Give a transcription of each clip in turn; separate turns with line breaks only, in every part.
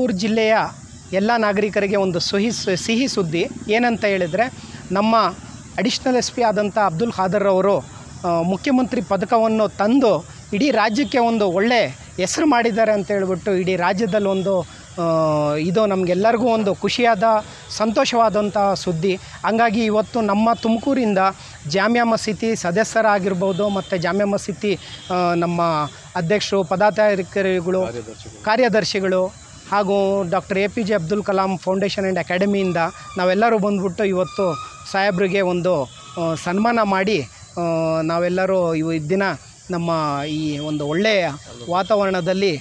ತುಮಕೂರು ಜಿಲ್ಲೆಯ ಎಲ್ಲ ನಾಗರಿಕರಿಗೆ ಒಂದು ಸಿಹಿ ಸುದ್ದಿ ಏನಂತ ಹೇಳಿದರೆ, ನಮ್ಮ ಅಡಿಷನಲ್ SP ಆದಂಥ ಅಬ್ದುಲ್ ಖಾದರ್ ಅವರು ಮುಖ್ಯಮಂತ್ರಿ ಪದಕವನ್ನು ತಂದು ಇಡೀ ರಾಜ್ಯಕ್ಕೆ ಒಂದು ಒಳ್ಳೆ ಹೆಸರು ಮಾಡಿದ್ದಾರೆ ಅಂತ ಹೇಳ್ಬಿಟ್ಟು ಇಡೀ ರಾಜ್ಯದಲ್ಲಿ ಒಂದು ಇದು ನಮಗೆಲ್ಲರಿಗೂ ಒಂದು ಖುಷಿಯಾದ ಸಂತೋಷವಾದಂಥ ಸುದ್ದಿ. ಹಂಗಾಗಿ ಇವತ್ತು ನಮ್ಮ ತುಮಕೂರಿಂದ ಜಾಮಿಯಾ ಮಸೀದಿ ಸದಸ್ಯರಾಗಿರ್ಬೋದು ಮತ್ತು ಜಾಮಿಯಾ ಮಸೀದಿ ನಮ್ಮ ಅಧ್ಯಕ್ಷರು, ಪದಾಧಿಕಾರಿಗಳು, ಕಾರ್ಯದರ್ಶಿಗಳು ಹಾಗೂ doctor APJ Abdul Kalam foundation and ಅಕಾಡೆಮಿಯಿಂದ ನಾವೆಲ್ಲರೂ ಬಂದ್ಬಿಟ್ಟು ಇವತ್ತು ಸಾಹೇಬ್ರಿಗೆ ಒಂದು ಸನ್ಮಾನ ಮಾಡಿ ನಾವೆಲ್ಲರೂ ದಿನ ನಮ್ಮ ಈ ಒಂದು ಒಳ್ಳೆಯ ವಾತಾವರಣದಲ್ಲಿ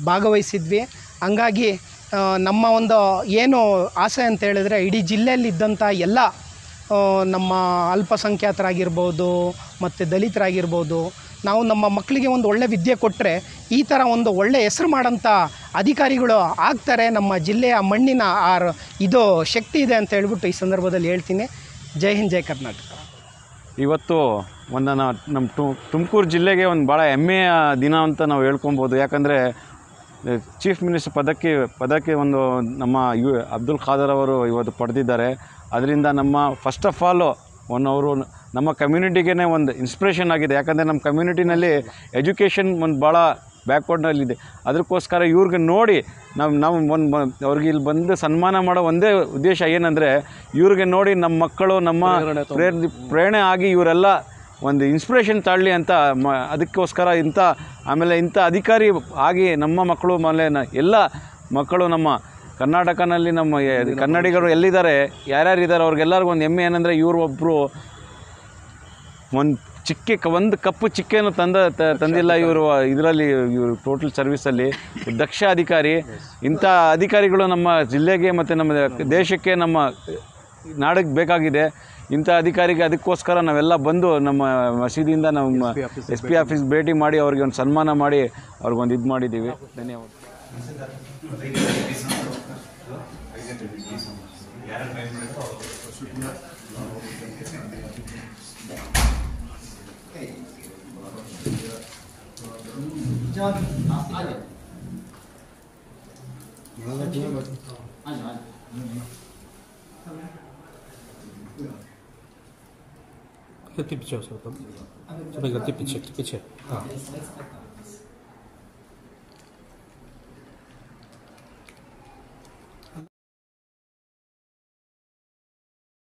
ಭಾಗವಹಿಸಿದ್ವಿ. ಹಂಗಾಗಿ ನಮ್ಮ ಒಂದು ಏನು ಆಸೆ ಅಂತ ಹೇಳಿದ್ರೆ, ಇಡೀ ಜಿಲ್ಲೆಯಲ್ಲಿದ್ದಂಥ ಎಲ್ಲ ನಮ್ಮ ಅಲ್ಪಸಂಖ್ಯಾತರಾಗಿರ್ಬೋದು ಮತ್ತು ದಲಿತರಾಗಿರ್ಬೋದು, ನಾವು ನಮ್ಮ ಮಕ್ಕಳಿಗೆ ಒಂದು ಒಳ್ಳೆ ವಿದ್ಯೆ ಕೊಟ್ಟರೆ ಈ ಥರ ಒಂದು ಒಳ್ಳೆ ಹೆಸರು ಮಾಡೋಂಥ ಅಧಿಕಾರಿಗಳು ಆಗ್ತಾರೆ. ನಮ್ಮ ಜಿಲ್ಲೆಯ ಮಣ್ಣಿನ ಇದು ಶಕ್ತಿ ಇದೆ ಅಂತ ಹೇಳ್ಬಿಟ್ಟು ಈ ಸಂದರ್ಭದಲ್ಲಿ ಹೇಳ್ತೀನಿ. ಜೈ ಹಿಂದ್, ಜೈ ಕರ್ನಾಟಕ.
ಇವತ್ತು ಒಂದು ನಮ್ಮ ತುಮಕೂರು ಜಿಲ್ಲೆಗೆ ಒಂದು ಭಾಳ ಹೆಮ್ಮೆಯ ದಿನ ಅಂತ ನಾವು ಹೇಳ್ಕೊಬೋದು. ಯಾಕಂದರೆ ಚೀಫ್ ಮಿನಿಸ್ಟರ್ ಪದಕ್ಕೆ ಒಂದು ನಮ್ಮ ಅಬ್ದುಲ್ ಖಾದರ್ ಅವರು ಇವತ್ತು ಪಡೆದಿದ್ದಾರೆ. ಅದರಿಂದ ನಮ್ಮ ಫಸ್ಟ್ ಆಫ್ ಆಲ್ ಅವರು ನಮ್ಮ ಕಮ್ಯುನಿಟಿಗೇ ಒಂದು ಇನ್ಸ್ಪಿರೇಷನ್ ಆಗಿದೆ. ಯಾಕಂದರೆ ನಮ್ಮ ಕಮ್ಯುನಿಟಿನಲ್ಲಿ ಎಜುಕೇಷನ್ ಒಂದು ಭಾಳ ಬ್ಯಾಕ್ವರ್ಡ್ನಲ್ಲಿದೆ. ಅದಕ್ಕೋಸ್ಕರ ಇವ್ರಿಗೆ ನೋಡಿ ನಾವು ಅವ್ರಿಗೆ ಇಲ್ಲಿ ಬಂದು ಸನ್ಮಾನ ಮಾಡೋ ಒಂದೇ ಉದ್ದೇಶ ಏನಂದರೆ, ಇವ್ರಿಗೆ ನೋಡಿ ನಮ್ಮ ಮಕ್ಕಳು ನಮ್ಮ ಪ್ರೇರಣೆ ಆಗಿ ಇವರೆಲ್ಲ ಒಂದು ಇನ್ಸ್ಪಿರೇಷನ್ ತಾಳಲಿ ಅಂತ ಅದಕ್ಕೋಸ್ಕರ ಆಮೇಲೆ ಇಂಥ ಅಧಿಕಾರಿ ಆಗಿ ನಮ್ಮ ಮಕ್ಕಳು ಆಮೇಲೆ ಎಲ್ಲ ಮಕ್ಕಳು ನಮ್ಮ ಕರ್ನಾಟಕನಲ್ಲಿ ನಮ್ಮ ಕನ್ನಡಿಗರು ಎಲ್ಲಿದ್ದಾರೆ, ಯಾರ್ಯಾರಿದ್ದಾರೆ ಅವ್ರಿಗೆಲ್ಲರಿಗೂ ಒಂದು ಹೆಮ್ಮೆ ಏನಂದರೆ, ಇವರು ಒಬ್ಬರು ಒಂದು ಕಪ್ಪು ಚಿಕ್ಕೆಯನ್ನು ತಂದಿಲ್ಲ ಇವರು ಇದರಲ್ಲಿ. ಇವರು ಟೋಟಲ್ ಸರ್ವಿಸಲ್ಲಿ ದಕ್ಷ ಅಧಿಕಾರಿ. ಇಂಥ ಅಧಿಕಾರಿಗಳು ನಮ್ಮ ಜಿಲ್ಲೆಗೆ ಮತ್ತು ನಮ್ಮ ದೇಶಕ್ಕೆ, ನಮ್ಮ ನಾಡಿಗೆ ಬೇಕಾಗಿದೆ. ಇಂಥ ಅಧಿಕಾರಿಗೆ ಅದಕ್ಕೋಸ್ಕರ ನಾವೆಲ್ಲ ಬಂದು ನಮ್ಮ ಮಸೀದಿಯಿಂದ ನಮ್ಮ SP ಆಫೀಸ್ ಭೇಟಿ ಮಾಡಿ ಅವ್ರಿಗೆ ಒಂದು ಸನ್ಮಾನ ಮಾಡಿ ಅವ್ರಿಗೊಂದು ಇದು ಮಾಡಿದ್ದೀವಿ. ಧನ್ಯವಾದ.
Ты печешь, это. Тебе говорят, ты печешь.